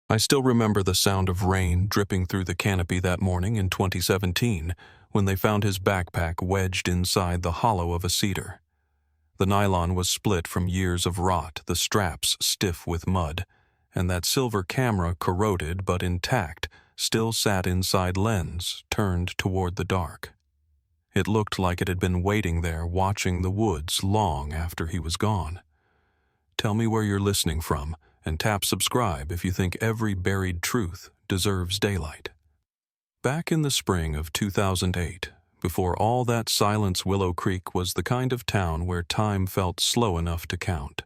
I still remember the sound of rain dripping through the canopy that morning in 2017 when they found his backpack wedged inside the hollow of a cedar. The nylon was split from years of rot, the straps stiff with mud, and that silver camera, corroded but intact, still sat inside lens, turned toward the dark. It looked like it had been waiting there watching the woods long after he was gone. Tell me where you're listening from, and tap subscribe if you think every buried truth deserves daylight. Back in the spring of 2008, before all that silence, Willow Creek was the kind of town where time felt slow enough to count.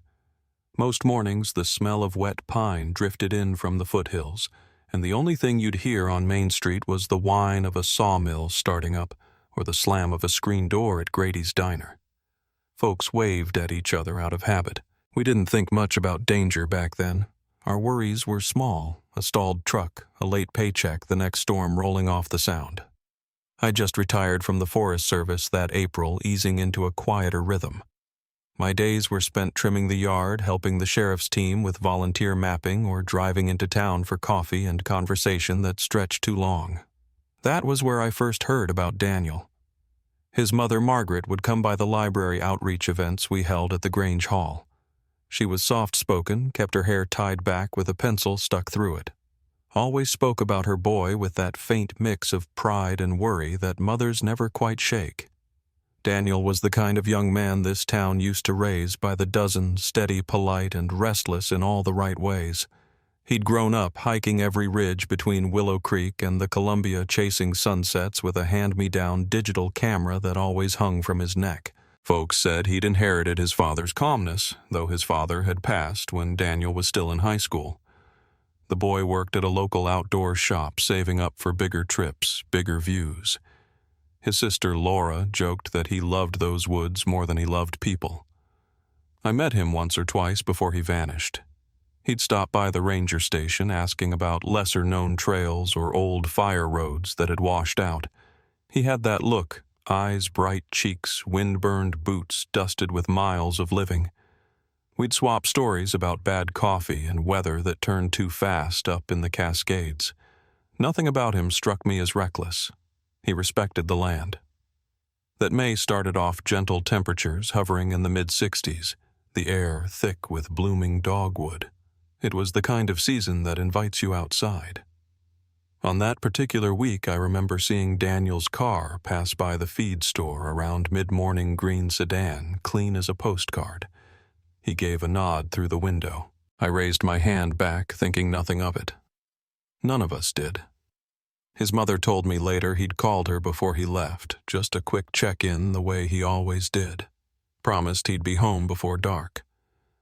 Most mornings the smell of wet pine drifted in from the foothills, and the only thing you'd hear on Main Street was the whine of a sawmill starting up or the slam of a screen door at Grady's Diner. Folks waved at each other out of habit. We didn't think much about danger back then. Our worries were small, a stalled truck, a late paycheck, the next storm rolling off the Sound. I just retired from the Forest Service that April, easing into a quieter rhythm. My days were spent trimming the yard, helping the sheriff's team with volunteer mapping, or driving into town for coffee and conversation that stretched too long. That was where I first heard about Daniel. His mother, Margaret, would come by the library outreach events we held at the Grange Hall. She was soft-spoken, kept her hair tied back with a pencil stuck through it. Always spoke about her boy with that faint mix of pride and worry that mothers never quite shake. Daniel was the kind of young man this town used to raise by the dozen, steady, polite, and restless in all the right ways. He'd grown up hiking every ridge between Willow Creek and the Columbia, chasing sunsets with a hand-me-down digital camera that always hung from his neck. Folks said he'd inherited his father's calmness, though his father had passed when Daniel was still in high school. The boy worked at a local outdoor shop, saving up for bigger trips, bigger views. His sister Laura joked that he loved those woods more than he loved people. I met him once or twice before he vanished. He'd stop by the ranger station asking about lesser-known trails or old fire roads that had washed out. He had that look, eyes bright, cheeks, wind-burned boots dusted with miles of living. We'd swap stories about bad coffee and weather that turned too fast up in the Cascades. Nothing about him struck me as reckless. He respected the land. That May started off gentle temperatures hovering in the mid-60s, the air thick with blooming dogwood. It was the kind of season that invites you outside. On that particular week, I remember seeing Daniel's car pass by the feed store around mid-morning, green sedan, clean as a postcard. He gave a nod through the window. I raised my hand back, thinking nothing of it. None of us did. His mother told me later he'd called her before he left, just a quick check-in the way he always did. Promised he'd be home before dark.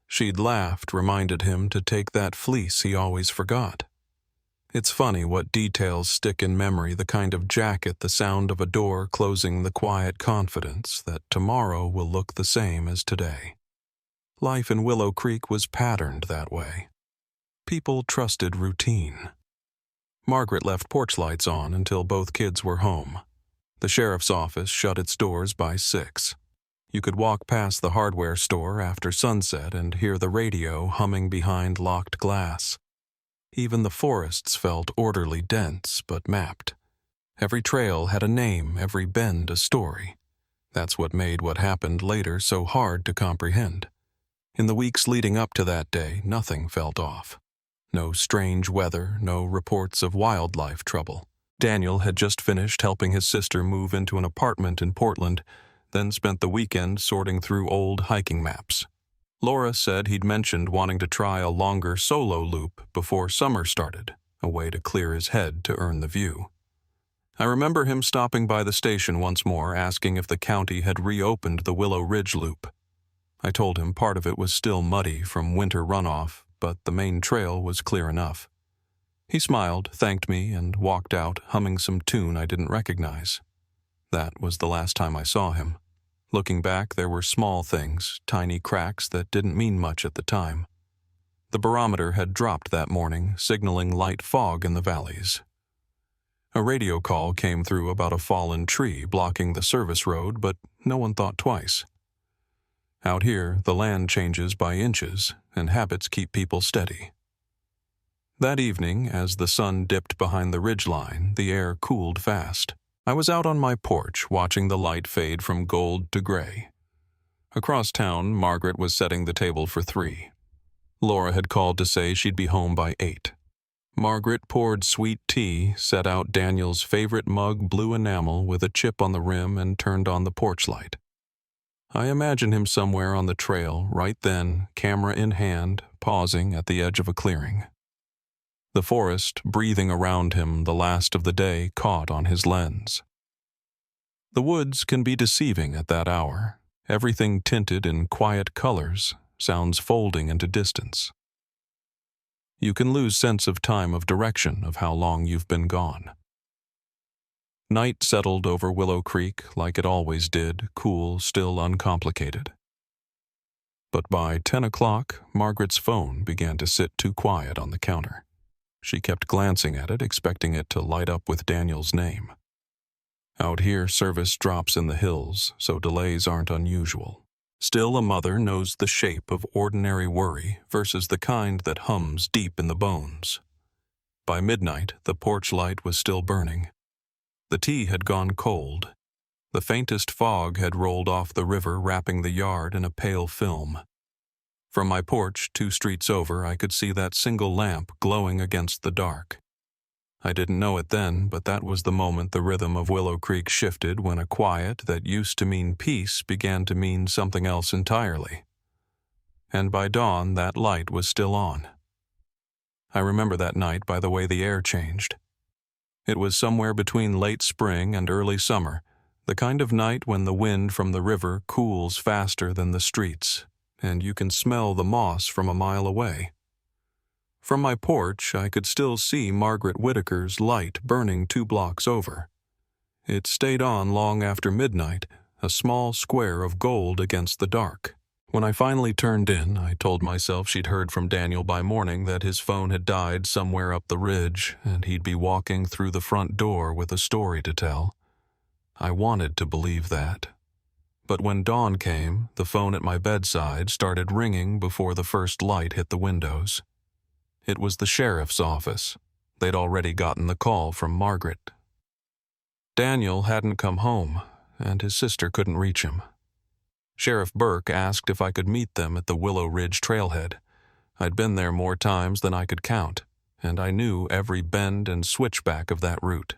She'd laughed, reminded him to take that fleece he always forgot. It's funny what details stick in memory, the kind of jacket, the sound of a door closing, the quiet confidence that tomorrow will look the same as today. Life in Willow Creek was patterned that way. People trusted routine. Margaret left porch lights on until both kids were home. The sheriff's office shut its doors by 6. You could walk past the hardware store after sunset and hear the radio humming behind locked glass. Even the forests felt orderly, dense, but mapped. Every trail had a name, every bend a story. That's what made what happened later so hard to comprehend. In the weeks leading up to that day, nothing felt off. No strange weather, no reports of wildlife trouble. Daniel had just finished helping his sister move into an apartment in Portland, then spent the weekend sorting through old hiking maps. Laura said he'd mentioned wanting to try a longer solo loop before summer started, a way to clear his head to earn the view. I remember him stopping by the station once more, asking if the county had reopened the Willow Ridge Loop. I told him part of it was still muddy from winter runoff, but the main trail was clear enough. He smiled, thanked me, and walked out, humming some tune I didn't recognize. That was the last time I saw him. Looking back, there were small things, tiny cracks that didn't mean much at the time. The barometer had dropped that morning, signaling light fog in the valleys. A radio call came through about a fallen tree blocking the service road, but no one thought twice. Out here, the land changes by inches, and habits keep people steady. That evening, as the sun dipped behind the ridgeline, the air cooled fast. I was out on my porch watching the light fade from gold to gray. Across town, Margaret was setting the table for 3. Laura had called to say she'd be home by 8. Margaret poured sweet tea, set out Daniel's favorite mug blue enamel with a chip on the rim, and turned on the porch light. I imagine him somewhere on the trail, right then, camera in hand, pausing at the edge of a clearing. The forest, breathing around him the last of the day, caught on his lens. The woods can be deceiving at that hour, everything tinted in quiet colors, sounds folding into distance. You can lose sense of time, of direction, of how long you've been gone. Night settled over Willow Creek like it always did, cool, still uncomplicated. But by 10 o'clock, Margaret's phone began to sit too quiet on the counter. She kept glancing at it, expecting it to light up with Daniel's name. Out here, service drops in the hills, so delays aren't unusual. Still, a mother knows the shape of ordinary worry versus the kind that hums deep in the bones. By midnight, the porch light was still burning. The tea had gone cold. The faintest fog had rolled off the river, wrapping the yard in a pale film. From my porch, 2 streets over, I could see that single lamp glowing against the dark. I didn't know it then, but that was the moment the rhythm of Willow Creek shifted, when a quiet that used to mean peace began to mean something else entirely. And by dawn, that light was still on. I remember that night by the way the air changed. It was somewhere between late spring and early summer, the kind of night when the wind from the river cools faster than the streets, and you can smell the moss from a mile away. From my porch, I could still see Margaret Whitaker's light burning 2 blocks over. It stayed on long after midnight, a small square of gold against the dark. When I finally turned in, I told myself she'd heard from Daniel by morning that his phone had died somewhere up the ridge, and he'd be walking through the front door with a story to tell. I wanted to believe that. But when dawn came, the phone at my bedside started ringing before the first light hit the windows. It was the sheriff's office. They'd already gotten the call from Margaret. Daniel hadn't come home, and his sister couldn't reach him. Sheriff Burke asked if I could meet them at the Willow Ridge trailhead. I'd been there more times than I could count, and I knew every bend and switchback of that route.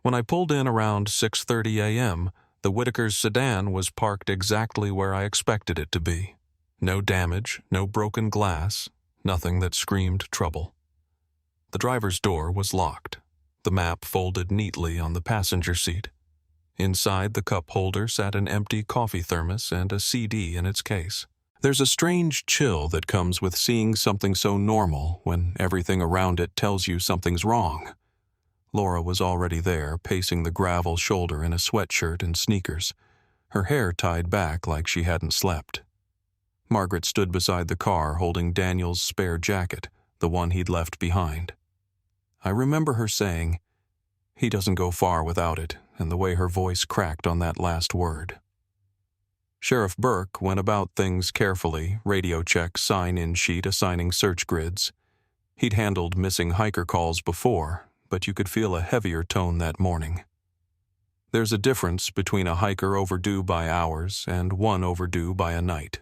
When I pulled in around 6:30 a.m., the Whitakers' sedan was parked exactly where I expected it to be. No damage, no broken glass, nothing that screamed trouble. The driver's door was locked, the map folded neatly on the passenger seat. Inside the cup holder sat an empty coffee thermos and a CD in its case. There's a strange chill that comes with seeing something so normal when everything around it tells you something's wrong. Laura was already there, pacing the gravel shoulder in a sweatshirt and sneakers, her hair tied back like she hadn't slept. Margaret stood beside the car holding Daniel's spare jacket, the one he'd left behind. I remember her saying, "He doesn't go far without it," and the way her voice cracked on that last word. Sheriff Burke went about things carefully, radio check, sign-in sheet assigning search grids. He'd handled missing hiker calls before, but you could feel a heavier tone that morning. There's a difference between a hiker overdue by hours and one overdue by a night.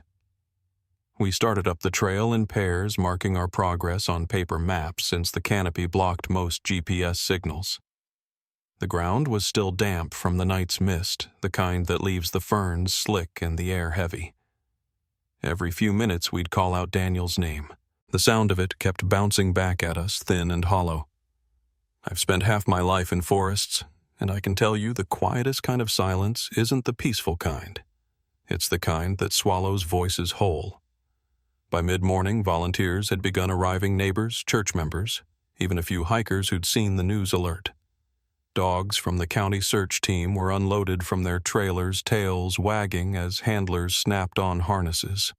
We started up the trail in pairs, marking our progress on paper maps since the canopy blocked most GPS signals. The ground was still damp from the night's mist, the kind that leaves the ferns slick and the air heavy. Every few minutes we'd call out Daniel's name. The sound of it kept bouncing back at us, thin and hollow. I've spent half my life in forests, and I can tell you the quietest kind of silence isn't the peaceful kind. It's the kind that swallows voices whole. By mid-morning, volunteers had begun arriving, neighbors, church members, even a few hikers who'd seen the news alert. Dogs from the county search team were unloaded from their trailers, tails wagging as handlers snapped on harnesses.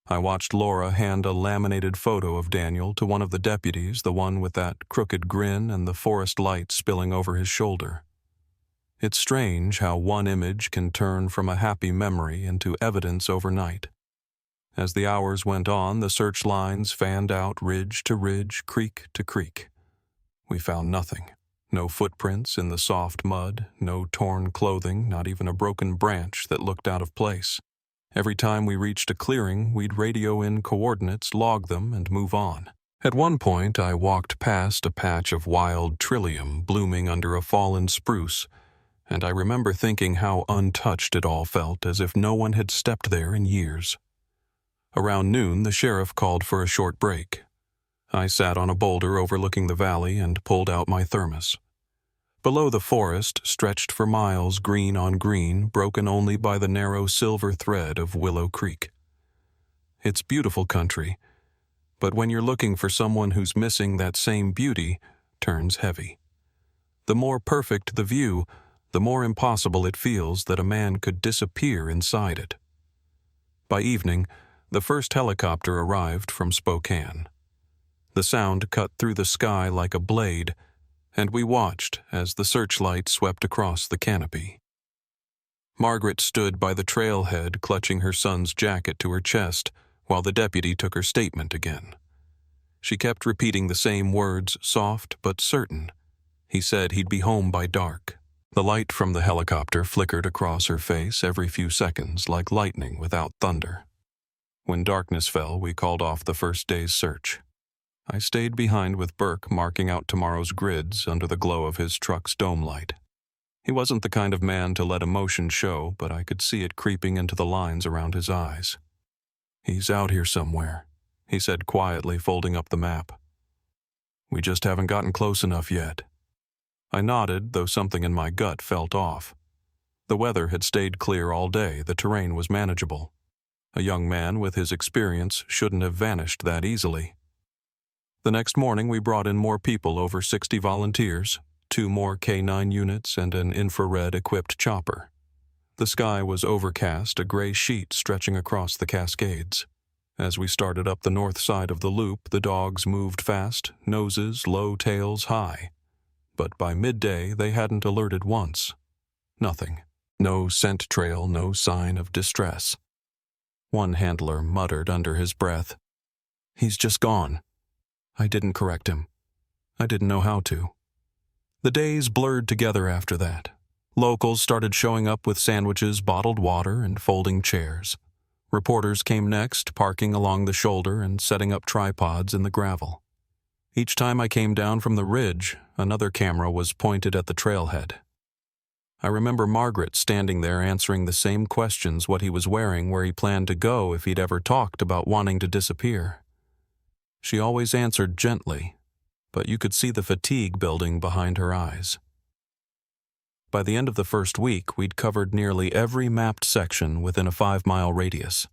I watched Laura hand a laminated photo of Daniel to one of the deputies, the one with that crooked grin and the forest light spilling over his shoulder. It's strange how one image can turn from a happy memory into evidence overnight. As the hours went on, the search lines fanned out ridge to ridge, creek to creek. We found nothing. No footprints in the soft mud, no torn clothing, not even a broken branch that looked out of place. Every time we reached a clearing, we'd radio in coordinates, log them, and move on. At one point, I walked past a patch of wild trillium blooming under a fallen spruce, and I remember thinking how untouched it all felt, as if no one had stepped there in years. Around noon, the sheriff called for a short break. I sat on a boulder overlooking the valley and pulled out my thermos. Below, the forest stretched for miles, green on green, broken only by the narrow silver thread of Willow Creek. It's beautiful country, but when you're looking for someone who's missing that same beauty, turns heavy. The more perfect the view, the more impossible it feels that a man could disappear inside it. By evening, the first helicopter arrived from Spokane. The sound cut through the sky like a blade, and we watched as the searchlight swept across the canopy. Margaret stood by the trailhead, clutching her son's jacket to her chest, while the deputy took her statement again. She kept repeating the same words, soft but certain. He said he'd be home by dark. The light from the helicopter flickered across her face every few seconds, like lightning without thunder. When darkness fell, we called off the first day's search. I stayed behind with Burke, marking out tomorrow's grids under the glow of his truck's dome light. He wasn't the kind of man to let emotion show, but I could see it creeping into the lines around his eyes. "He's out here somewhere," he said quietly, folding up the map. "We just haven't gotten close enough yet." I nodded, though something in my gut felt off. The weather had stayed clear all day, the terrain was manageable. A young man with his experience shouldn't have vanished that easily. The next morning we brought in more people, over 60 volunteers, 2 more K9 units, and an infrared-equipped chopper. The sky was overcast, a gray sheet stretching across the Cascades. As we started up the north side of the loop, the dogs moved fast, noses low, tails high. But by midday they hadn't alerted once. Nothing. No scent trail, no sign of distress. One handler muttered under his breath, "He's just gone." I didn't correct him. I didn't know how to. The days blurred together after that. Locals started showing up with sandwiches, bottled water, and folding chairs. Reporters came next, parking along the shoulder and setting up tripods in the gravel. Each time I came down from the ridge, another camera was pointed at the trailhead. I remember Margaret standing there answering the same questions: what he was wearing, where he planned to go, if he'd ever talked about wanting to disappear. She always answered gently, but you could see the fatigue building behind her eyes. By the end of the first week, we'd covered nearly every mapped section within a 5-mile radius.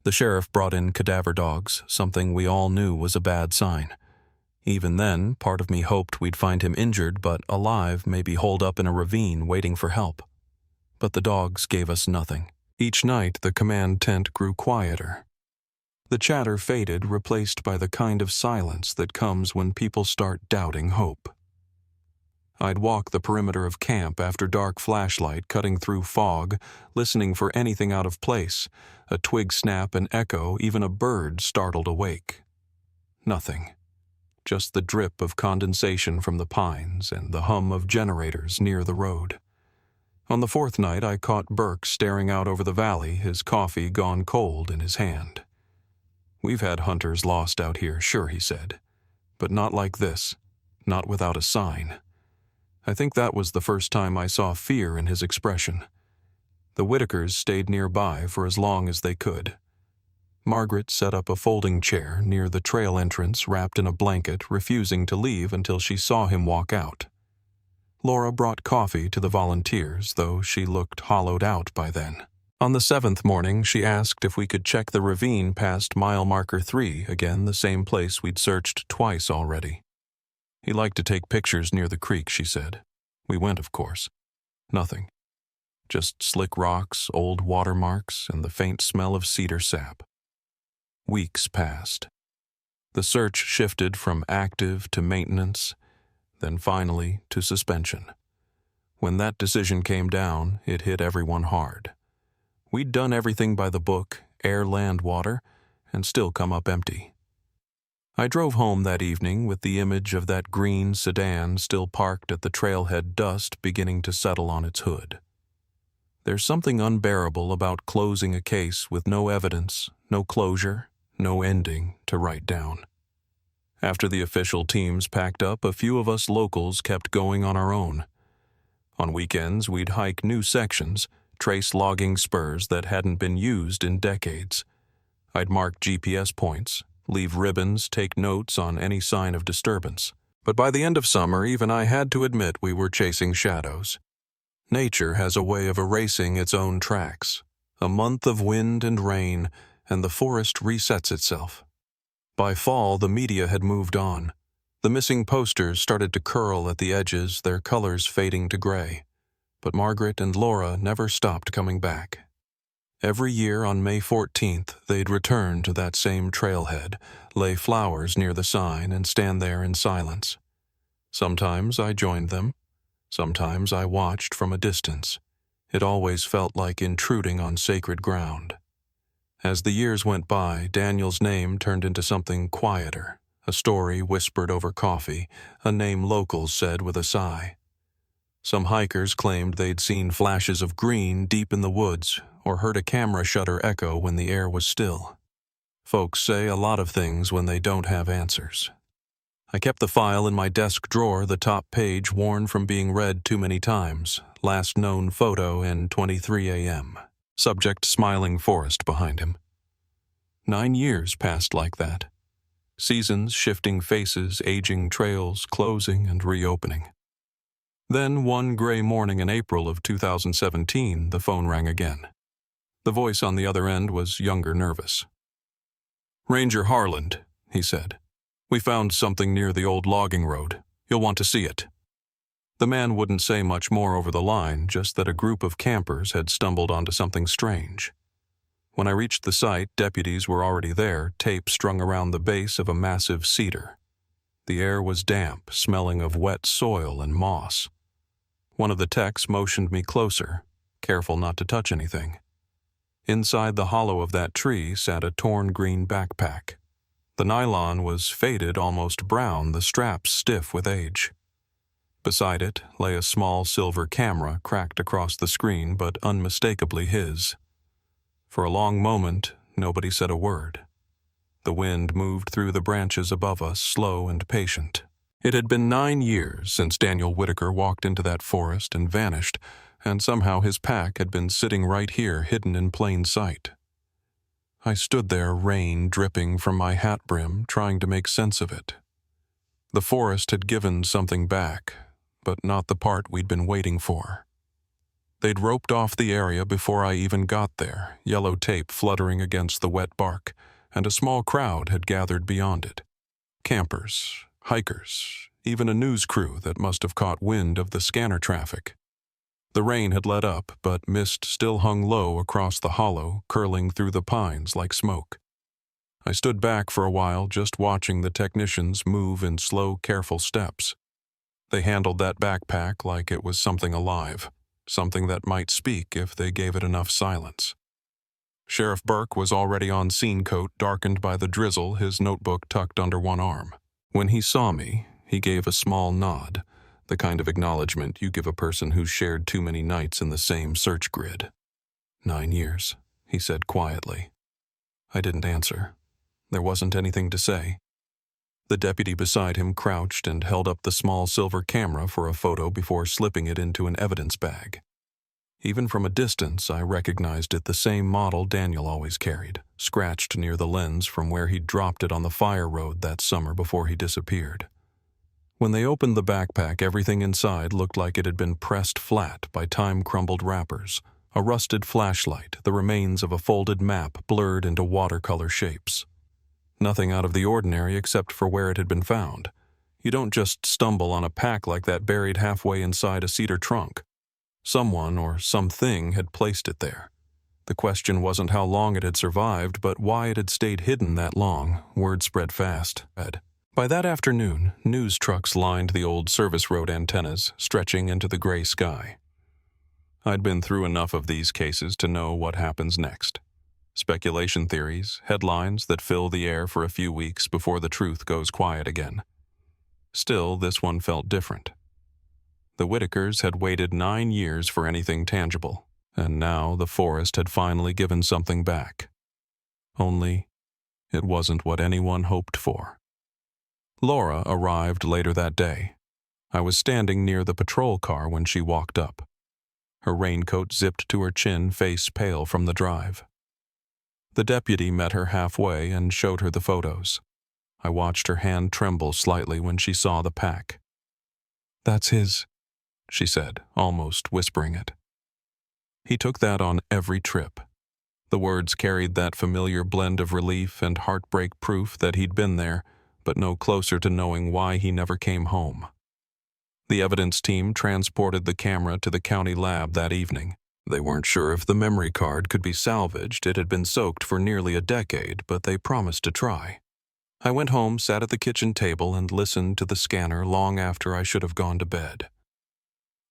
The sheriff brought in cadaver dogs, something we all knew was a bad sign. Even then, part of me hoped we'd find him injured but alive, maybe holed up in a ravine waiting for help. But the dogs gave us nothing. Each night, the command tent grew quieter. The chatter faded, replaced by the kind of silence that comes when people start doubting hope. I'd walk the perimeter of camp after dark, flashlight cutting through fog, listening for anything out of place, a twig snap, an echo, even a bird startled awake. Nothing. Just the drip of condensation from the pines and the hum of generators near the road. On the 4th night, I caught Burke staring out over the valley, his coffee gone cold in his hand. "We've had hunters lost out here, sure," he said, "but not like this, not without a sign." I think that was the first time I saw fear in his expression. The Whitakers stayed nearby for as long as they could. Margaret set up a folding chair near the trail entrance, wrapped in a blanket, refusing to leave until she saw him walk out. Laura brought coffee to the volunteers, though she looked hollowed out by then. On the 7th morning, she asked if we could check the ravine past mile marker 3, again the same place we'd searched twice already. He liked to take pictures near the creek, she said. We went, of course. Nothing. Just slick rocks, old watermarks, and the faint smell of cedar sap. Weeks passed. The search shifted from active to maintenance, then finally to suspension. When that decision came down, it hit everyone hard. We'd done everything by the book, air, land, water, and still come up empty. I drove home that evening with the image of that green sedan still parked at the trailhead, dust beginning to settle on its hood. There's something unbearable about closing a case with no evidence, no closure, no ending to write down. After the official teams packed up, a few of us locals kept going on our own. On weekends, we'd hike new sections, trace logging spurs that hadn't been used in decades. I'd mark GPS points, leave ribbons, take notes on any sign of disturbance. But by the end of summer, even I had to admit we were chasing shadows. Nature has a way of erasing its own tracks. A month of wind and rain, and the forest resets itself. By fall, the media had moved on. The missing posters started to curl at the edges, their colors fading to gray. But Margaret and Laura never stopped coming back. Every year on May 14th, they'd return to that same trailhead, lay flowers near the sign, and stand there in silence. Sometimes I joined them. Sometimes I watched from a distance. It always felt like intruding on sacred ground. As the years went by, Daniel's name turned into something quieter, a story whispered over coffee, a name locals said with a sigh. Some hikers claimed they'd seen flashes of green deep in the woods or heard a camera shutter echo when the air was still. Folks say a lot of things when they don't have answers. I kept the file in my desk drawer, the top page worn from being read too many times, last known photo in 23 a.m. Subject smiling forest behind him. 9 years passed like that. Seasons, shifting faces, aging trails, closing and reopening. Then one gray morning in April of 2017, the phone rang again. The voice on the other end was younger, nervous. "Ranger Harland," he said. "We found something near the old logging road. You'll want to see it." The man wouldn't say much more over the line, just that a group of campers had stumbled onto something strange. When I reached the site, deputies were already there, tape strung around the base of a massive cedar. The air was damp, smelling of wet soil and moss. One of the techs motioned me closer, careful not to touch anything. Inside the hollow of that tree sat a torn green backpack. The nylon was faded, almost brown, the straps stiff with age. Beside it lay a small silver camera cracked across the screen, but unmistakably his. For a long moment, nobody said a word. The wind moved through the branches above us, slow and patient. It had been 9 years since Daniel Whitaker walked into that forest and vanished, and somehow his pack had been sitting right here, hidden in plain sight. I stood there, rain dripping from my hat brim, trying to make sense of it. The forest had given something back, but not the part we'd been waiting for. They'd roped off the area before I even got there, yellow tape fluttering against the wet bark, and a small crowd had gathered beyond it. Campers, hikers, even a news crew that must have caught wind of the scanner traffic. The rain had let up, but mist still hung low across the hollow, curling through the pines like smoke. I stood back for a while, just watching the technicians move in slow, careful steps. They handled that backpack like it was something alive, something that might speak if they gave it enough silence. Sheriff Burke was already on scene coat, darkened by the drizzle, his notebook tucked under one arm. When he saw me, he gave a small nod, the kind of acknowledgement you give a person who's shared too many nights in the same search grid. 9 years, he said quietly. I didn't answer. There wasn't anything to say. The deputy beside him crouched and held up the small silver camera for a photo before slipping it into an evidence bag. Even from a distance, I recognized it the same model Daniel always carried, scratched near the lens from where he'd dropped it on the fire road that summer before he disappeared. When they opened the backpack, everything inside looked like it had been pressed flat by time-crumbled wrappers, a rusted flashlight, the remains of a folded map blurred into watercolor shapes. Nothing out of the ordinary except for where it had been found. You don't just stumble on a pack like that buried halfway inside a cedar trunk. Someone or something had placed it there. The question wasn't how long it had survived, but why it had stayed hidden that long. Word spread fast. By that afternoon, news trucks lined the old service road antennas, stretching into the gray sky. I'd been through enough of these cases to know what happens next. Speculation theories, headlines that fill the air for a few weeks before the truth goes quiet again. Still, this one felt different. The Whitakers had waited 9 years for anything tangible, and now the forest had finally given something back. Only, it wasn't what anyone hoped for. Laura arrived later that day. I was standing near the patrol car when she walked up. Her raincoat zipped to her chin, face pale from the drive. The deputy met her halfway and showed her the photos. I watched her hand tremble slightly when she saw the pack. "That's his," she said, almost whispering it. "He took that on every trip." The words carried that familiar blend of relief and heartbreak, proof that he'd been there, but no closer to knowing why he never came home. The evidence team transported the camera to the county lab that evening. They weren't sure if the memory card could be salvaged. It had been soaked for nearly a decade, but they promised to try. I went home, sat at the kitchen table, and listened to the scanner long after I should have gone to bed.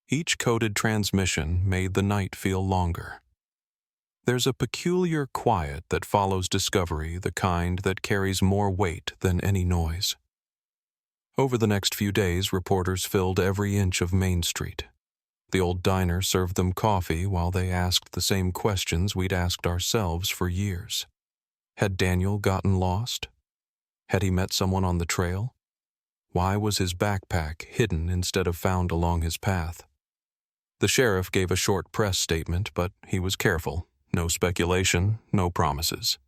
Each coded transmission made the night feel longer. There's a peculiar quiet that follows discovery, the kind that carries more weight than any noise. Over the next few days, reporters filled every inch of Main Street. The old diner served them coffee while they asked the same questions we'd asked ourselves for years. Had Daniel gotten lost? Had he met someone on the trail? Why was his backpack hidden instead of found along his path? The sheriff gave a short press statement, but he was careful. No speculation, no promises.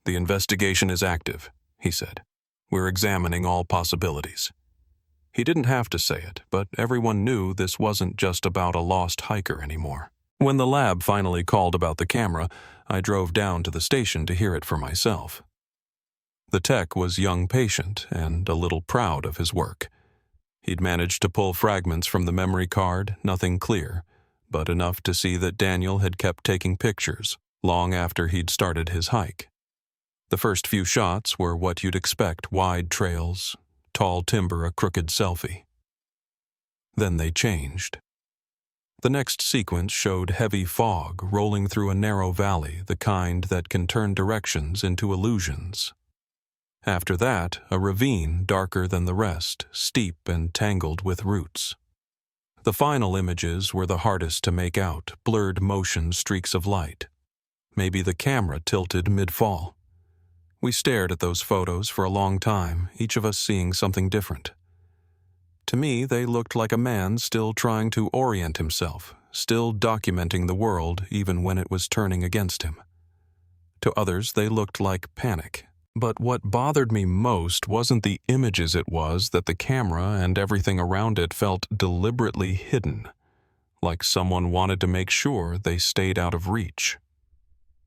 "The investigation is active," he said. "We're examining all possibilities." He didn't have to say it, but everyone knew this wasn't just about a lost hiker anymore. When the lab finally called about the camera, I drove down to the station to hear it for myself. The tech was young patient and a little proud of his work. He'd managed to pull fragments from the memory card, nothing clear, but enough to see that Daniel had kept taking pictures long after he'd started his hike. The first few shots were what you'd expect: wide trails, tall timber, a crooked selfie. Then they changed. The next sequence showed heavy fog rolling through a narrow valley, the kind that can turn directions into illusions. After that, a ravine darker than the rest, steep and tangled with roots. The final images were the hardest to make out, blurred motion streaks of light. Maybe the camera tilted mid-fall. We stared at those photos for a long time, each of us seeing something different. To me, they looked like a man still trying to orient himself, still documenting the world even when it was turning against him. To others, they looked like panic. But what bothered me most wasn't the images, it was that the camera and everything around it felt deliberately hidden, like someone wanted to make sure they stayed out of reach.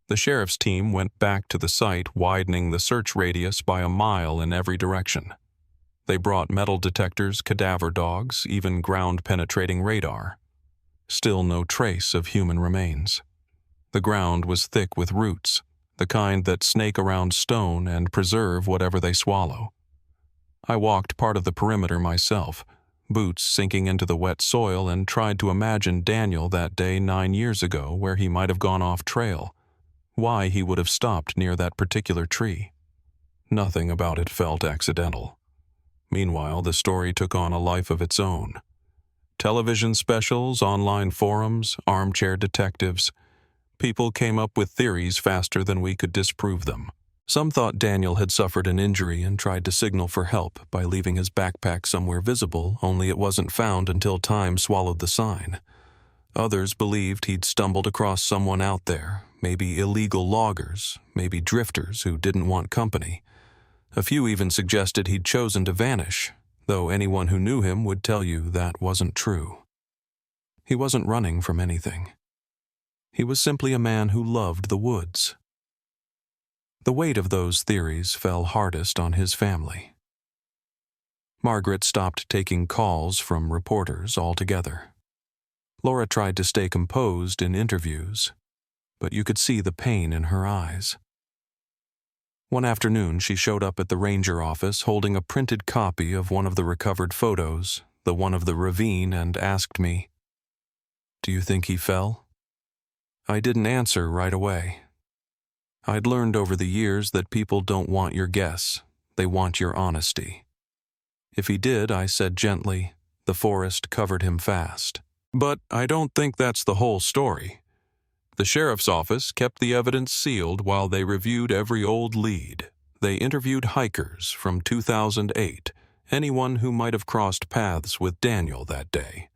The sheriff's team went back to the site, widening the search radius by a mile in every direction. They brought metal detectors, cadaver dogs, even ground-penetrating radar. Still no trace of human remains. The ground was thick with roots, the kind that snake around stone and preserve whatever they swallow. I walked part of the perimeter myself, boots sinking into the wet soil, and tried to imagine Daniel that day 9 years ago, where he might have gone off trail, why he would have stopped near that particular tree. Nothing about it felt accidental. Meanwhile, the story took on a life of its own. Television specials, online forums, armchair detectives. People came up with theories faster than we could disprove them. Some thought Daniel had suffered an injury and tried to signal for help by leaving his backpack somewhere visible, only it wasn't found until time swallowed the sign. Others believed he'd stumbled across someone out there, maybe illegal loggers, maybe drifters who didn't want company. A few even suggested he'd chosen to vanish, though anyone who knew him would tell you that wasn't true. He wasn't running from anything. He was simply a man who loved the woods. The weight of those theories fell hardest on his family. Margaret stopped taking calls from reporters altogether. Laura tried to stay composed in interviews, but you could see the pain in her eyes. One afternoon, she showed up at the ranger office holding a printed copy of one of the recovered photos, the one of the ravine, and asked me, "Do you think he fell?" I didn't answer right away. I'd learned over the years that people don't want your guess, they want your honesty. If he did, I said gently, the forest covered him fast. But I don't think that's the whole story. The sheriff's office kept the evidence sealed while they reviewed every old lead. They interviewed hikers from 2008, anyone who might have crossed paths with Daniel that day.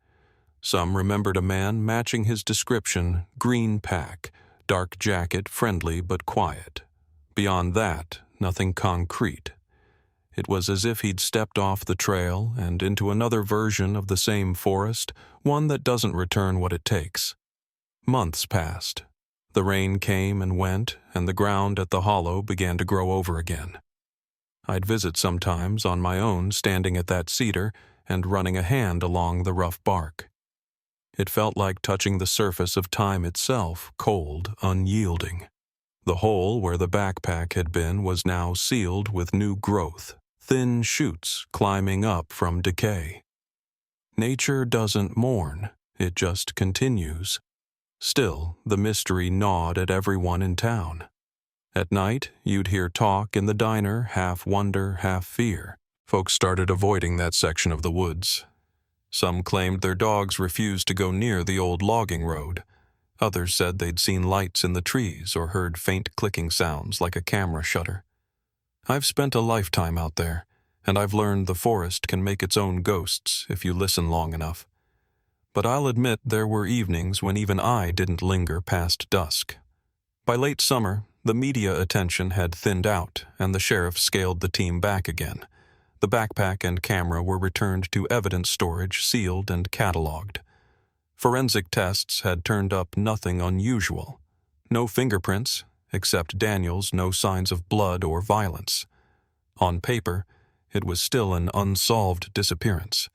Some remembered a man matching his description, green pack, dark jacket, friendly but quiet. Beyond that, nothing concrete. It was as if he'd stepped off the trail and into another version of the same forest, one that doesn't return what it takes. Months passed. The rain came and went, and the ground at the hollow began to grow over again. I'd visit sometimes on my own, standing at that cedar and running a hand along the rough bark. It felt like touching the surface of time itself, cold, unyielding. The hole where the backpack had been was now sealed with new growth, thin shoots climbing up from decay. Nature doesn't mourn, it just continues. Still, the mystery gnawed at everyone in town. At night, you'd hear talk in the diner, half wonder, half fear. Folks started avoiding that section of the woods. Some claimed their dogs refused to go near the old logging road. Others said they'd seen lights in the trees or heard faint clicking sounds like a camera shutter. I've spent a lifetime out there, and I've learned the forest can make its own ghosts if you listen long enough. But I'll admit there were evenings when even I didn't linger past dusk. By late summer, the media attention had thinned out, and the sheriff scaled the team back again. The backpack and camera were returned to evidence storage, sealed and cataloged. Forensic tests had turned up nothing unusual. No fingerprints, except Daniel's, no signs of blood or violence. On paper, it was still an unsolved disappearance.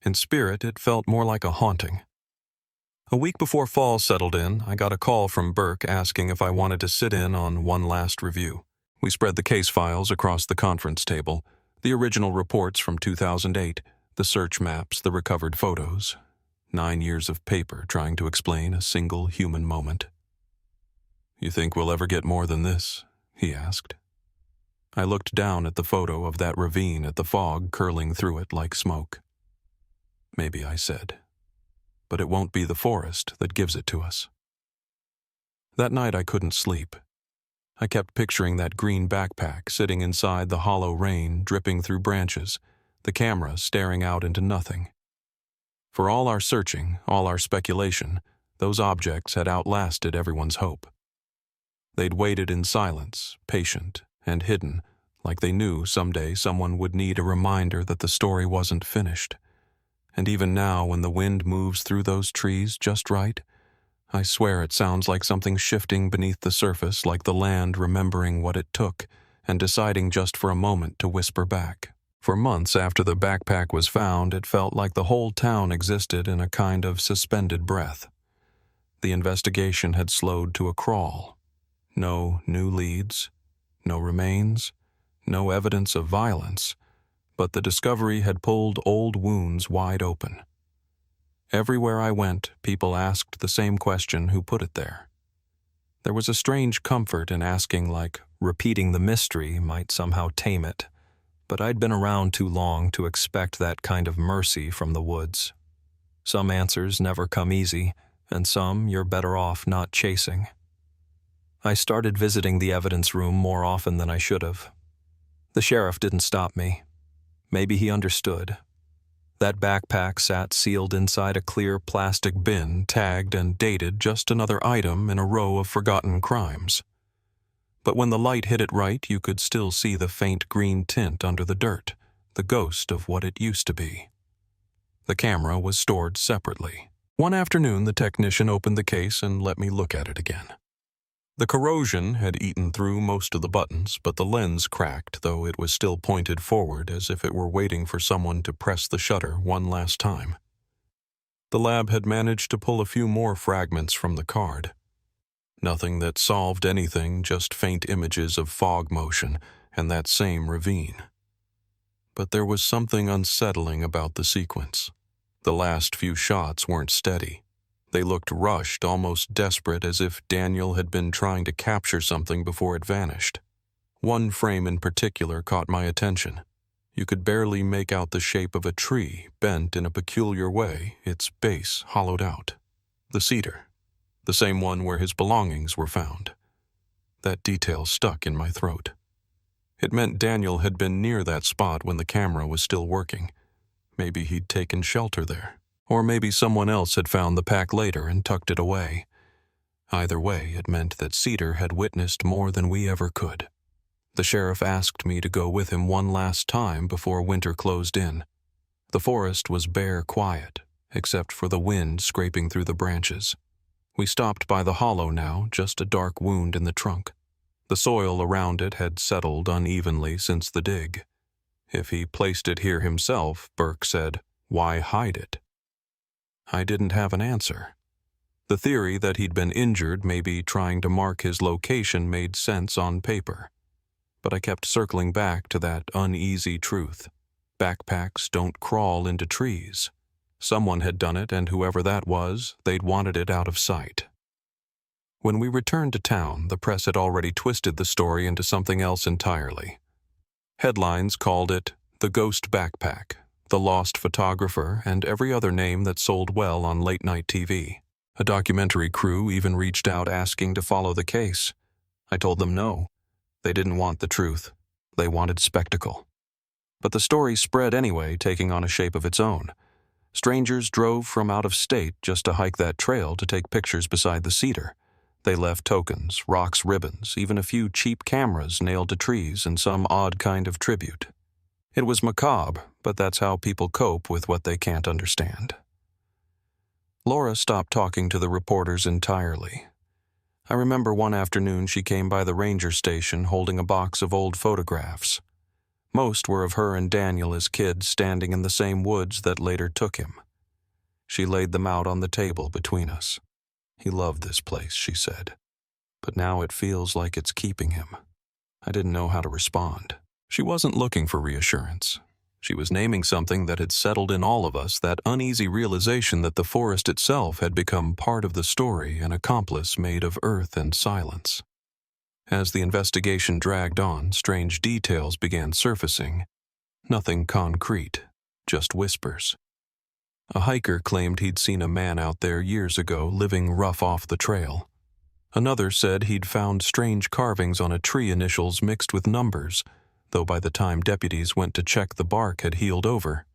In spirit, it felt more like a haunting. A week before fall settled in, I got a call from Burke asking if I wanted to sit in on one last review. We spread the case files across the conference table, the original reports from 2008, the search maps, the recovered photos. 9 years of paper trying to explain a single human moment. "You think we'll ever get more than this?" he asked. I looked down at the photo of that ravine at the fog curling through it like smoke. "Maybe," I said. "But it won't be the forest that gives it to us." That night I couldn't sleep. I kept picturing that green backpack sitting inside the hollow rain dripping through branches, the camera staring out into nothing. For all our searching, all our speculation, those objects had outlasted everyone's hope. They'd waited in silence, patient and hidden, like they knew someday someone would need a reminder that the story wasn't finished. And even now, when the wind moves through those trees just right, I swear it sounds like something shifting beneath the surface, like the land remembering what it took and deciding just for a moment to whisper back. For months after the backpack was found, it felt like the whole town existed in a kind of suspended breath. The investigation had slowed to a crawl. No new leads, no remains, no evidence of violence, but the discovery had pulled old wounds wide open. Everywhere I went, people asked the same question: who put it there? There was a strange comfort in asking, like repeating the mystery might somehow tame it, but I'd been around too long to expect that kind of mercy from the woods. Some answers never come easy, and some you're better off not chasing. I started visiting the evidence room more often than I should have. The sheriff didn't stop me. Maybe he understood. That backpack sat sealed inside a clear plastic bin, tagged and dated, just another item in a row of forgotten crimes. But when the light hit it right, you could still see the faint green tint under the dirt, the ghost of what it used to be. The camera was stored separately. One afternoon, the technician opened the case and let me look at it again. The corrosion had eaten through most of the buttons, but the lens cracked, though it was still pointed forward as if it were waiting for someone to press the shutter one last time. The lab had managed to pull a few more fragments from the card. Nothing that solved anything, just faint images of fog motion and that same ravine. But there was something unsettling about the sequence. The last few shots weren't steady. They looked rushed, almost desperate, as if Daniel had been trying to capture something before it vanished. One frame in particular caught my attention. You could barely make out the shape of a tree, bent in a peculiar way, its base hollowed out. The cedar, the same one where his belongings were found. That detail stuck in my throat. It meant Daniel had been near that spot when the camera was still working. Maybe he'd taken shelter there. Or maybe someone else had found the pack later and tucked it away. Either way, it meant that Cedar had witnessed more than we ever could. The sheriff asked me to go with him one last time before winter closed in. The forest was bare quiet, except for the wind scraping through the branches. We stopped by the hollow now, just a dark wound in the trunk. The soil around it had settled unevenly since the dig. If he placed it here himself, Burke said, why hide it? I didn't have an answer. The theory that he'd been injured, maybe trying to mark his location, made sense on paper. But I kept circling back to that uneasy truth. Backpacks don't crawl into trees. Someone had done it, and whoever that was, they'd wanted it out of sight. When we returned to town, the press had already twisted the story into something else entirely. Headlines called it The Ghost Backpack, The Lost Photographer, and every other name that sold well on late-night TV. A documentary crew even reached out asking to follow the case. I told them no. They didn't want the truth. They wanted spectacle. But the story spread anyway, taking on a shape of its own. Strangers drove from out of state just to hike that trail to take pictures beside the cedar. They left tokens, rocks, ribbons, even a few cheap cameras nailed to trees, and some odd kind of tribute. It was macabre, but that's how people cope with what they can't understand. Laura stopped talking to the reporters entirely. I remember one afternoon she came by the ranger station holding a box of old photographs. Most were of her and Daniel as kids standing in the same woods that later took him. She laid them out on the table between us. He loved this place, she said, but now it feels like it's keeping him. I didn't know how to respond. She wasn't looking for reassurance. She was naming something that had settled in all of us, that uneasy realization that the forest itself had become part of the story, an accomplice made of earth and silence. As the investigation dragged on, strange details began surfacing. Nothing concrete, just whispers. A hiker claimed he'd seen a man out there years ago living rough off the trail. Another said he'd found strange carvings on a tree, initials mixed with numbers, though by the time deputies went to check, the bark had healed over.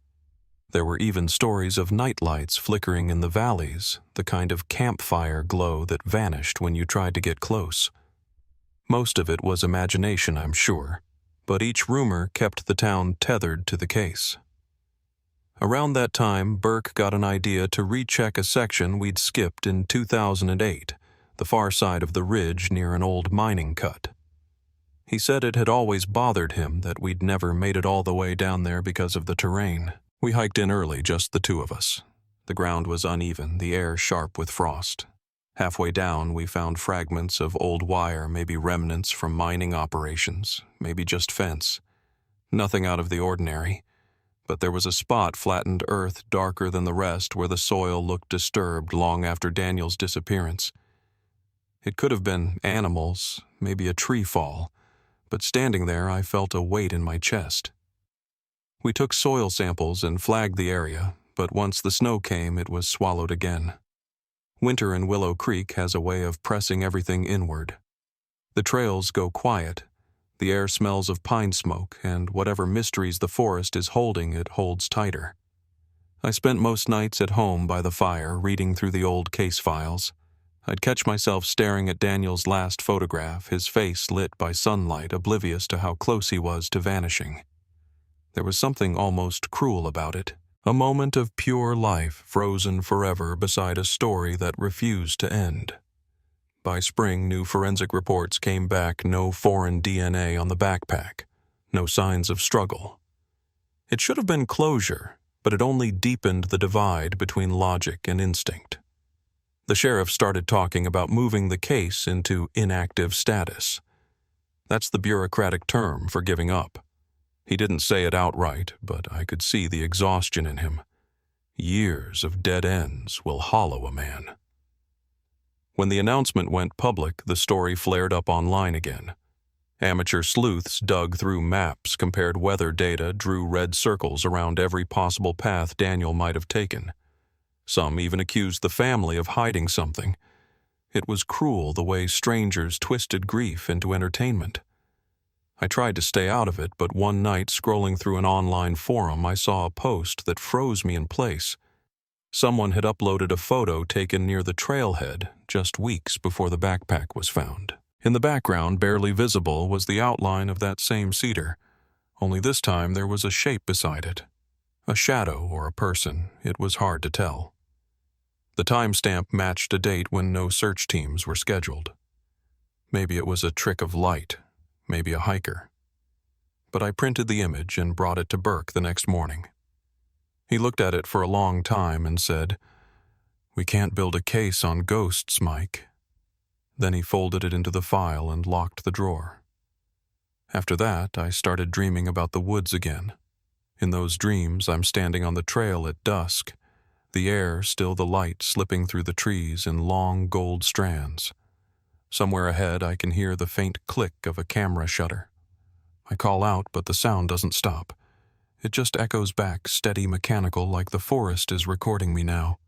There were even stories of nightlights flickering in the valleys, the kind of campfire glow that vanished when you tried to get close. Most of it was imagination, I'm sure, but each rumor kept the town tethered to the case. Around that time, Burke got an idea to recheck a section we'd skipped in 2008, the far side of the ridge near an old mining cut. He said it had always bothered him that we'd never made it all the way down there because of the terrain. We hiked in early, just the two of us. The ground was uneven, the air sharp with frost. Halfway down, we found fragments of old wire, maybe remnants from mining operations, maybe just fence. Nothing out of the ordinary. But there was a spot flattened earth darker than the rest where the soil looked disturbed long after Daniel's disappearance. It could have been animals, maybe a tree fall, but standing there I felt a weight in my chest. We took soil samples and flagged the area, but once the snow came, it was swallowed again. Winter in Willow Creek has a way of pressing everything inward. The trails go quiet. The air smells of pine smoke, and whatever mysteries the forest is holding, it holds tighter. I spent most nights at home by the fire, reading through the old case files. I'd catch myself staring at Daniel's last photograph, his face lit by sunlight, oblivious to how close he was to vanishing. There was something almost cruel about it, a moment of pure life frozen forever beside a story that refused to end. By spring, new forensic reports came back, no foreign DNA on the backpack, no signs of struggle. It should have been closure, but it only deepened the divide between logic and instinct. The sheriff started talking about moving the case into inactive status. That's the bureaucratic term for giving up. He didn't say it outright, but I could see the exhaustion in him. Years of dead ends will hollow a man. When the announcement went public, the story flared up online again. Amateur sleuths dug through maps, compared weather data, drew red circles around every possible path Daniel might have taken. Some even accused the family of hiding something. It was cruel the way strangers twisted grief into entertainment. I tried to stay out of it, but one night, scrolling through an online forum, I saw a post that froze me in place. Someone had uploaded a photo taken near the trailhead just weeks before the backpack was found. In the background, barely visible, was the outline of that same cedar, only this time there was a shape beside it. A shadow or a person, it was hard to tell. The timestamp matched a date when no search teams were scheduled. Maybe it was a trick of light, maybe a hiker. But I printed the image and brought it to Burke the next morning. He looked at it for a long time and said, "We can't build a case on ghosts, Mike." Then he folded it into the file and locked the drawer. After that, I started dreaming about the woods again. In those dreams, I'm standing on the trail at dusk, the air still the light slipping through the trees in long gold strands. Somewhere ahead, I can hear the faint click of a camera shutter. I call out, but the sound doesn't stop. It just echoes back, steady, mechanical, like the forest is recording me now.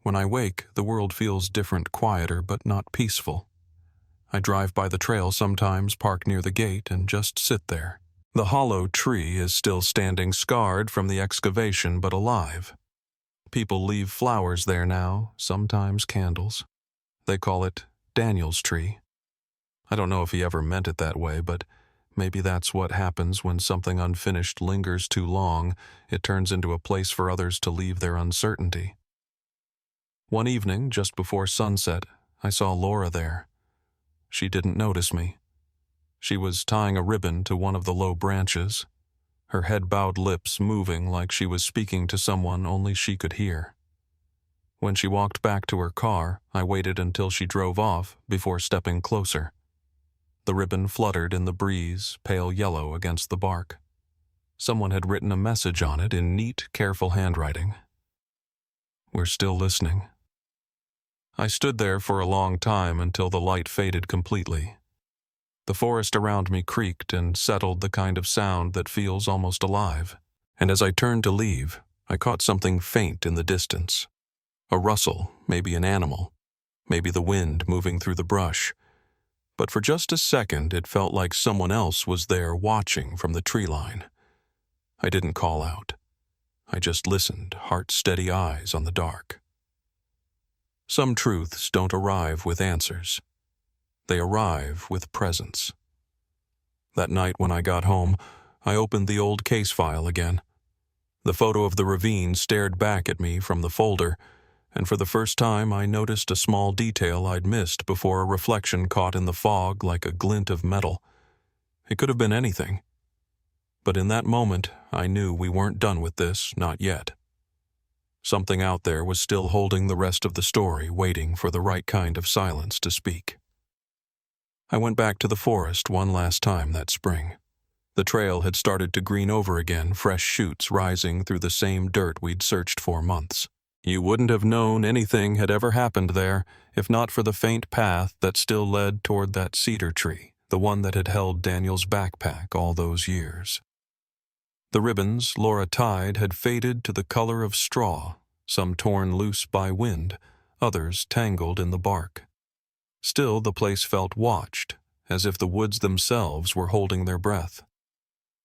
When I wake, the world feels different, quieter, but not peaceful. I drive by the trail sometimes, park near the gate, and just sit there. The hollow tree is still standing, scarred from the excavation, but alive. People leave flowers there now, sometimes candles. They call it Daniel's tree. I don't know if he ever meant it that way, but maybe that's what happens when something unfinished lingers too long. It turns into a place for others to leave their uncertainty. One evening, just before sunset, I saw Laura there. She didn't notice me. She was tying a ribbon to one of the low branches, her head-bowed lips moving like she was speaking to someone only she could hear. When she walked back to her car, I waited until she drove off before stepping closer. The ribbon fluttered in the breeze, pale yellow against the bark. Someone had written a message on it in neat, careful handwriting. "We're still listening." I stood there for a long time until the light faded completely. The forest around me creaked and settled, the kind of sound that feels almost alive. And as I turned to leave, I caught something faint in the distance. A rustle, maybe an animal, maybe the wind moving through the brush. But for just a second, it felt like someone else was there watching from the tree line. I didn't call out. I just listened, heart-steady eyes on the dark. Some truths don't arrive with answers. They arrive with presence. That night when I got home, I opened the old case file again. The photo of the ravine stared back at me from the folder, and for the first time I noticed a small detail I'd missed before, a reflection caught in the fog like a glint of metal. It could have been anything. But in that moment, I knew we weren't done with this, not yet. Something out there was still holding the rest of the story, waiting for the right kind of silence to speak. I went back to the forest one last time that spring. The trail had started to green over again, fresh shoots rising through the same dirt we'd searched for months. You wouldn't have known anything had ever happened there if not for the faint path that still led toward that cedar tree, the one that had held Daniel's backpack all those years. The ribbons Laura tied had faded to the color of straw, some torn loose by wind, others tangled in the bark. Still, the place felt watched, as if the woods themselves were holding their breath.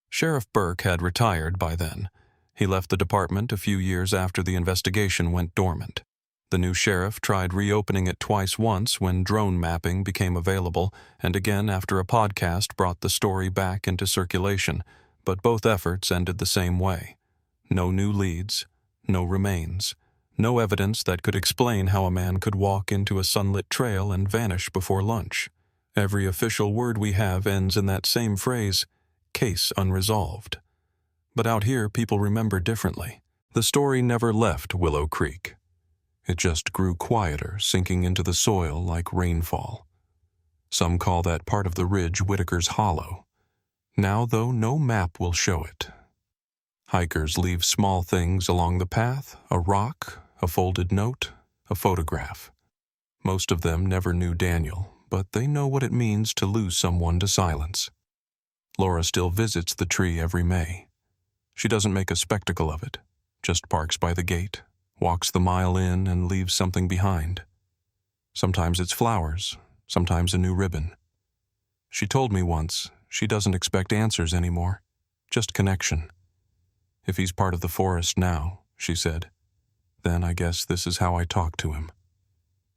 Sheriff Burke had retired by then. He left the department a few years after the investigation went dormant. The new sheriff tried reopening it twice, once when drone mapping became available, and again after a podcast brought the story back into circulation, but both efforts ended the same way. No new leads, no remains, no evidence that could explain how a man could walk into a sunlit trail and vanish before lunch. Every official word we have ends in that same phrase, "case unresolved." But out here, people remember differently. The story never left Willow Creek. It just grew quieter, sinking into the soil like rainfall. Some call that part of the ridge Whitaker's Hollow. Now, though, no map will show it. Hikers leave small things along the path, a rock, a folded note, a photograph. Most of them never knew Daniel, but they know what it means to lose someone to silence. Laura still visits the tree every May. She doesn't make a spectacle of it, just parks by the gate, walks the mile in, and leaves something behind. Sometimes it's flowers, sometimes a new ribbon. She told me once she doesn't expect answers anymore, just connection. If he's part of the forest now, she said, then I guess this is how I talk to him.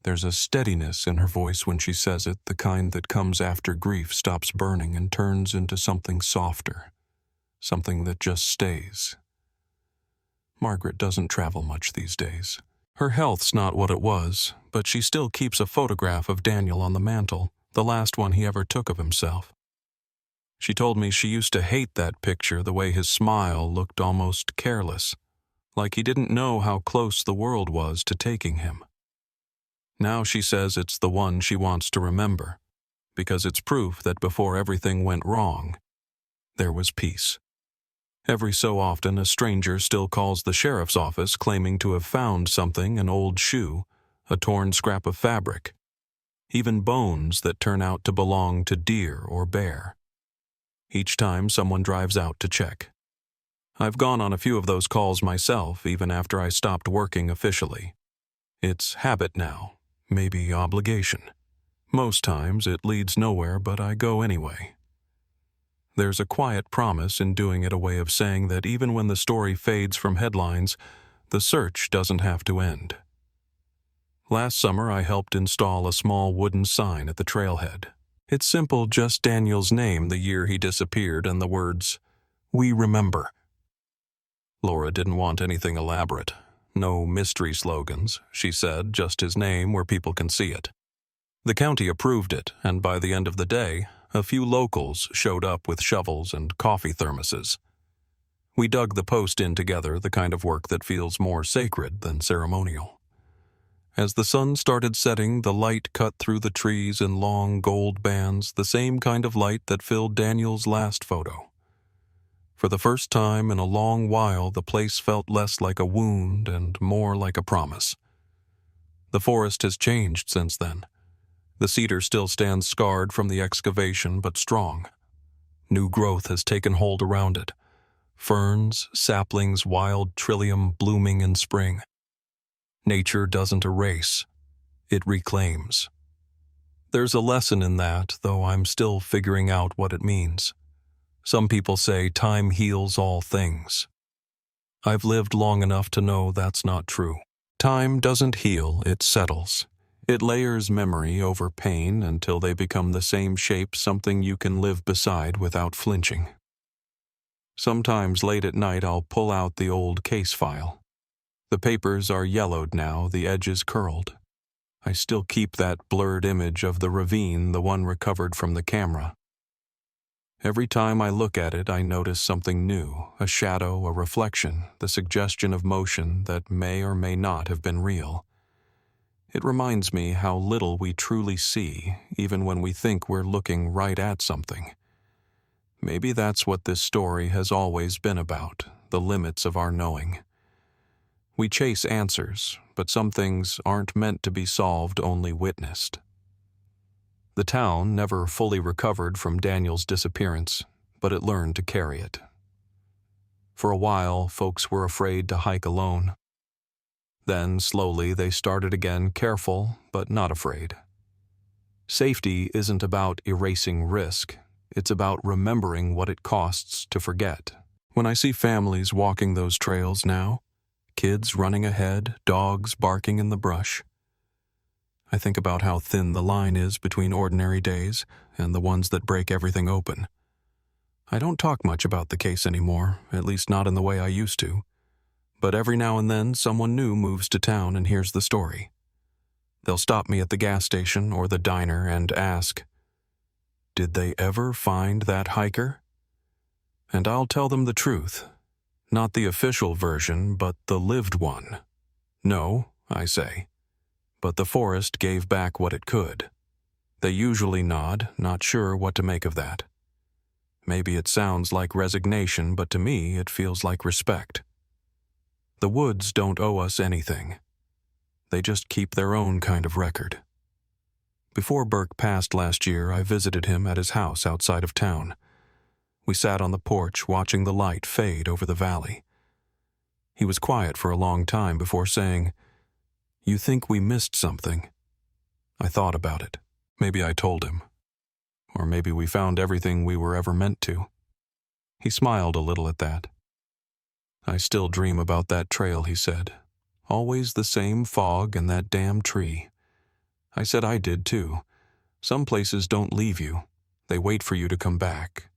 There's a steadiness in her voice when she says it, the kind that comes after grief stops burning and turns into something softer, something that just stays. Margaret doesn't travel much these days. Her health's not what it was, but she still keeps a photograph of Daniel on the mantel, the last one he ever took of himself. She told me she used to hate that picture, the way his smile looked almost careless, like he didn't know how close the world was to taking him. Now she says it's the one she wants to remember, because it's proof that before everything went wrong, there was peace. Every so often, a stranger still calls the sheriff's office claiming to have found something, an old shoe, a torn scrap of fabric, even bones that turn out to belong to deer or bear. Each time someone drives out to check. I've gone on a few of those calls myself, even after I stopped working officially. It's habit now, maybe obligation. Most times it leads nowhere, but I go anyway. There's a quiet promise in doing it, a way of saying that even when the story fades from headlines, the search doesn't have to end. Last summer I helped install a small wooden sign at the trailhead. It's simple, just Daniel's name, the year he disappeared, and the words, "We remember." Laura didn't want anything elaborate. No mystery slogans, she said, just his name where people can see it. The county approved it, and by the end of the day, a few locals showed up with shovels and coffee thermoses. We dug the post in together, the kind of work that feels more sacred than ceremonial. As the sun started setting, the light cut through the trees in long gold bands, the same kind of light that filled Daniel's last photo. For the first time in a long while, the place felt less like a wound and more like a promise. The forest has changed since then. The cedar still stands scarred from the excavation, but strong. New growth has taken hold around it. Ferns, saplings, wild trillium blooming in spring. Nature doesn't erase, it reclaims. There's a lesson in that, though I'm still figuring out what it means. Some people say time heals all things. I've lived long enough to know that's not true. Time doesn't heal, it settles. It layers memory over pain until they become the same shape, something you can live beside without flinching. Sometimes late at night I'll pull out the old case file. The papers are yellowed now, the edges curled. I still keep that blurred image of the ravine, the one recovered from the camera. Every time I look at it, I notice something new, a shadow, a reflection, the suggestion of motion that may or may not have been real. It reminds me how little we truly see, even when we think we're looking right at something. Maybe that's what this story has always been about, the limits of our knowing. We chase answers, but some things aren't meant to be solved, only witnessed. The town never fully recovered from Daniel's disappearance, but it learned to carry it. For a while, folks were afraid to hike alone. Then, slowly, they started again, careful, but not afraid. Safety isn't about erasing risk. It's about remembering what it costs to forget. When I see families walking those trails now, kids running ahead, dogs barking in the brush, I think about how thin the line is between ordinary days and the ones that break everything open. I don't talk much about the case anymore, at least not in the way I used to. But every now and then, someone new moves to town and hears the story. They'll stop me at the gas station or the diner and ask, "Did they ever find that hiker?" And I'll tell them the truth. Not the official version, but the lived one. "No," I say, "but the forest gave back what it could." They usually nod, not sure what to make of that. Maybe it sounds like resignation, but to me it feels like respect. The woods don't owe us anything. They just keep their own kind of record. Before Burke passed last year, I visited him at his house outside of town. We sat on the porch watching the light fade over the valley. He was quiet for a long time before saying, "You think we missed something?" I thought about it. Maybe I told him. Or maybe we found everything we were ever meant to. He smiled a little at that. "I still dream about that trail," he said. "Always the same fog and that damn tree." I said I did too. Some places don't leave you. They wait for you to come back.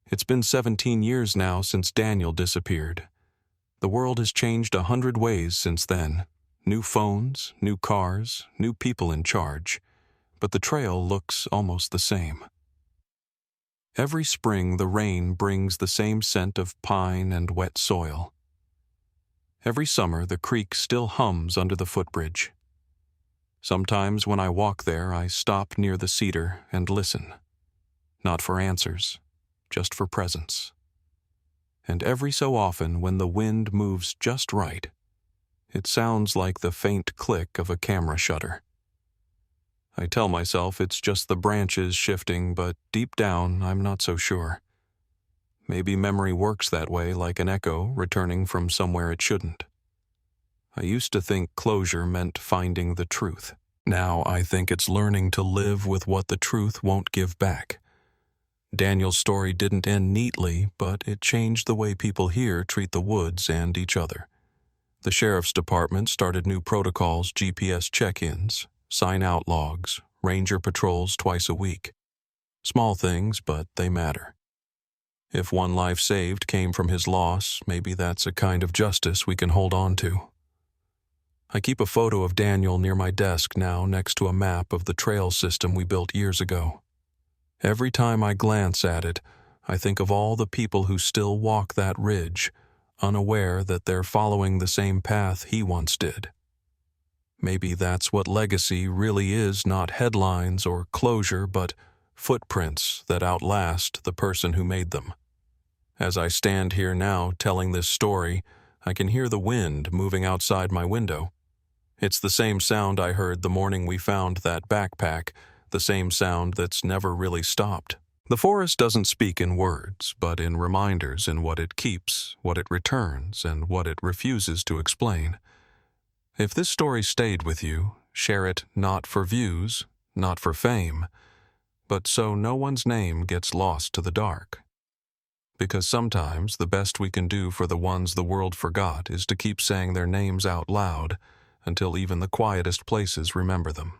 It's been 17 years now since Daniel disappeared. The world has changed 100 ways since then. New phones, new cars, new people in charge. But the trail looks almost the same. Every spring the rain brings the same scent of pine and wet soil. Every summer the creek still hums under the footbridge. Sometimes when I walk there I stop near the cedar and listen. Not for answers, just for presence. And every so often when the wind moves just right, it sounds like the faint click of a camera shutter. I tell myself it's just the branches shifting, but deep down I'm not so sure. Maybe memory works that way, like an echo returning from somewhere it shouldn't. I used to think closure meant finding the truth. Now I think it's learning to live with what the truth won't give back. Daniel's story didn't end neatly, but it changed the way people here treat the woods and each other. The sheriff's department started new protocols, GPS check-ins, sign-out logs, ranger patrols twice a week. Small things, but they matter. If one life saved came from his loss, maybe that's a kind of justice we can hold on to. I keep a photo of Daniel near my desk now next to a map of the trail system we built years ago. Every time I glance at it, I think of all the people who still walk that ridge, unaware that they're following the same path he once did. Maybe that's what legacy really is, not headlines or closure, but footprints that outlast the person who made them. As I stand here now telling this story, I can hear the wind moving outside my window. It's the same sound I heard the morning we found that backpack, the same sound that's never really stopped. The forest doesn't speak in words, but in reminders, in what it keeps, what it returns, and what it refuses to explain. If this story stayed with you, share it not for views, not for fame, but so no one's name gets lost to the dark. Because sometimes the best we can do for the ones the world forgot is to keep saying their names out loud until even the quietest places remember them.